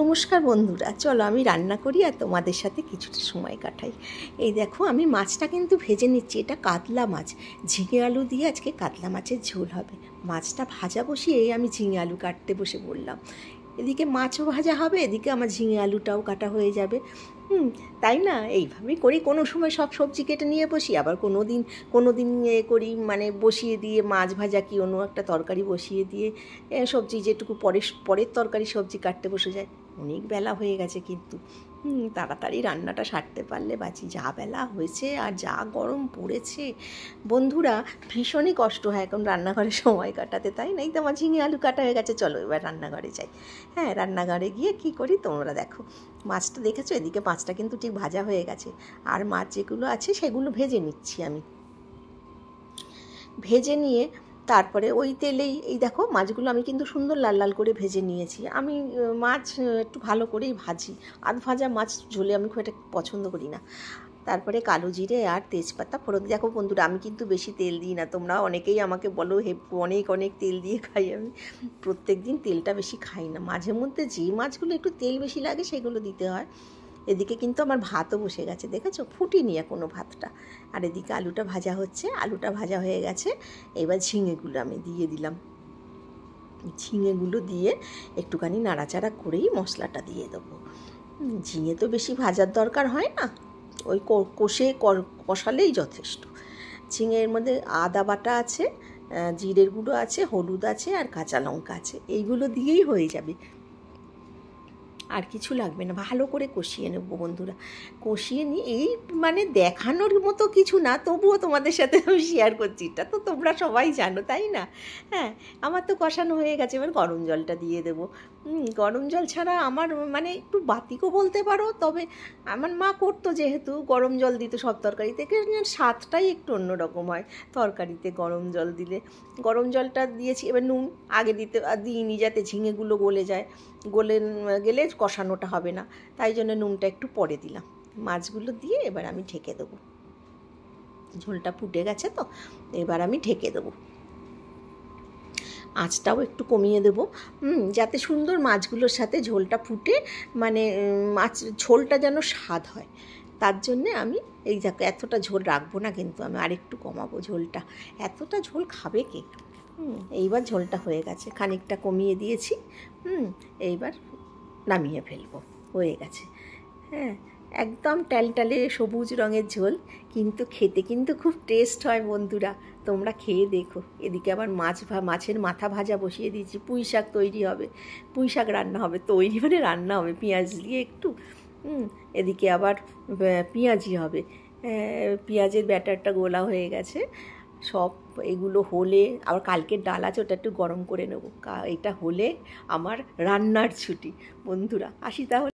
নমস্কার বন্ধুরা, চলো আমি রান্না করি আর তোমাদের সাথে কিছুটা সময় কাটাই। এই দেখো আমি মাছটা কিন্তু ভেজে নিচ্ছি। এটা কাতলা মাছ, ঝিঙে আলু দিয়ে আজকে কাতলা মাছের ঝোল হবে। মাছটা ভাজা বসিয়ে আমি ঝিঙে আলু কাটতে বসে পড়লাম। এদিকে মাছও ভাজা হবে, এদিকে আমার ঝিঙে আলুটাও কাটা হয়ে যাবে। তাই না? এইভাবেই করি। কোনো সময় সব সবজি কেটে নিয়ে বসি, আবার কোনো দিন করি মানে বসিয়ে দিয়ে মাছ ভাজা কি অন্য একটা তরকারি বসিয়ে দিয়ে সবজি যেটুকু পরের তরকারি সবজি কাটতে বসে যায়। অনেক বেলা হয়ে গেছে কিন্তু তাড়াতাড়ি রান্নাটা সারতে পারলে বাঁচি। যা বেলা হয়েছে আর যা গরম পড়েছে বন্ধুরা, ভীষণই কষ্ট হয় এখন রান্নাঘরে সময় কাটাতে, তাই না? এই তো আমার ঝিঙে আলু কাটা হয়ে গেছে, চলো এবার রান্নাঘরে যাই। হ্যাঁ, রান্নাঘরে গিয়ে কী করি তোমরা দেখো। মাছটা দেখেছো, এদিকে মাছটা কিন্তু ঠিক ভাজা হয়ে গেছে, আর মাছ যেগুলো আছে সেগুলো ভেজে নিচ্ছি আমি। ভেজে নিয়ে তারপরে ওই তেলেই এই দেখো মাছগুলো আমি কিন্তু সুন্দর লাল লাল করে ভেজে নিয়েছি। আমি মাছ একটু ভালো করেই ভাজি, আধ ভাজা মাছ ঝোলে আমি খুব একটা পছন্দ করি না। তারপরে কালো জিরে আর তেজপাতা ফোড়ন। দেখো বন্ধুরা, আমি কিন্তু বেশি তেল দিই না। তোমরা অনেকেই আমাকে বলো অনেক তেল দিয়ে খাই। আমি প্রত্যেক দিন তেলটা বেশি খাই না, মাঝে মধ্যে যে মাছগুলো একটু তেল বেশি লাগে সেগুলো দিতে হয়। এদিকে কিন্তু আমার ভাতও বসে গেছে, দেখেছো? ফুটিনি এখনও ভাতটা। আর এদিকে আলুটা ভাজা হচ্ছে, আলুটা ভাজা হয়ে গেছে। এবার ঝিঙেগুলো আমি দিয়ে দিলাম। ঝিঙেগুলো দিয়ে একটুখানি নাড়াচাড়া করেই মশলাটা দিয়ে দেবো। ঝিঙে তো বেশি ভাজার দরকার হয় না, ওই কষালেই যথেষ্ট। ঝিঙের মধ্যে আদা বাটা আছে, জিরের গুঁড়ো আছে, হলুদ আছে আর কাঁচা লঙ্কা আছে, এইগুলো দিয়েই হয়ে যাবে, আর কিছু লাগবে না। ভালো করে কষিয়ে নেব বন্ধুরা। কষিয়ে নিয়ে এই মানে দেখানোর মতো কিছু না, তবুও তোমাদের সাথে আমি শেয়ার করছি। এটা তো তোমরা সবাই জানো, তাই না? হ্যাঁ, আমার তো কষানো হয়ে গেছে, এবার গরম জলটা দিয়ে দেবো। গরম জল ছাড়া আমার মানে একটু বাতিকও বলতে পারো, তবে আমার মা করতো যেহেতু গরম জল দিত সব তরকারিতে, স্বাদটাই একটু অন্যরকম হয় তরকারিতে গরম জল দিলে। গরম জলটা দিয়েছি। এবার নুন আগে দিইনি যাতে ঝিঙেগুলো গলে যায়, গেলে কষানোটা হবে না, তাই জন্য নুনটা একটু পরে দিলাম। মাছগুলো দিয়ে এবার আমি ঢেকে দেবো। ঝোলটা ফুটে গেছে তো, এবার আমি ঢেকে দেবো। আঁচটাও একটু কমিয়ে দেবো, যাতে সুন্দর মাছগুলোর সাথে ঝোলটা ফুটে, মানে মাছ ঝোলটা যেন স্বাদ হয়। তার জন্যে আমি এই দেখো এতটা ঝোল রাখবো না, কিন্তু আমি আরেকটু কমাবো ঝোলটা। এতটা ঝোল খাবে কে? এইবার ঝোলটা হয়ে গেছে, খানিকটা কমিয়ে দিয়েছি। এইবার নামিয়ে ফেলবো, হয়ে গেছে। হ্যাঁ, একদম ট্যালট্যালে সবুজ রঙের ঝোল, কিন্তু খেতে কিন্তু খুব টেস্ট হয় বন্ধুরা। তোমরা খেয়ে দেখো। এদিকে আবার মাছের মাথা ভাজা বসিয়ে দিয়েছি। পুঁই শাক তৈরি হবে, পুঁই শাক রান্না হবে, তৈরি মানে রান্না হবে পেঁয়াজ দিয়ে একটু। এদিকে আবার পেঁয়াজি হবে, পেঁয়াজের ব্যাটারটা গোলা হয়ে গেছে। সব এগুলো হলে আবার কালকের ডাল আছে, ওটা একটু গরম করে নেবো। এটা হলে আমার রান্নার ছুটি বন্ধুরা। আসি তাহলে।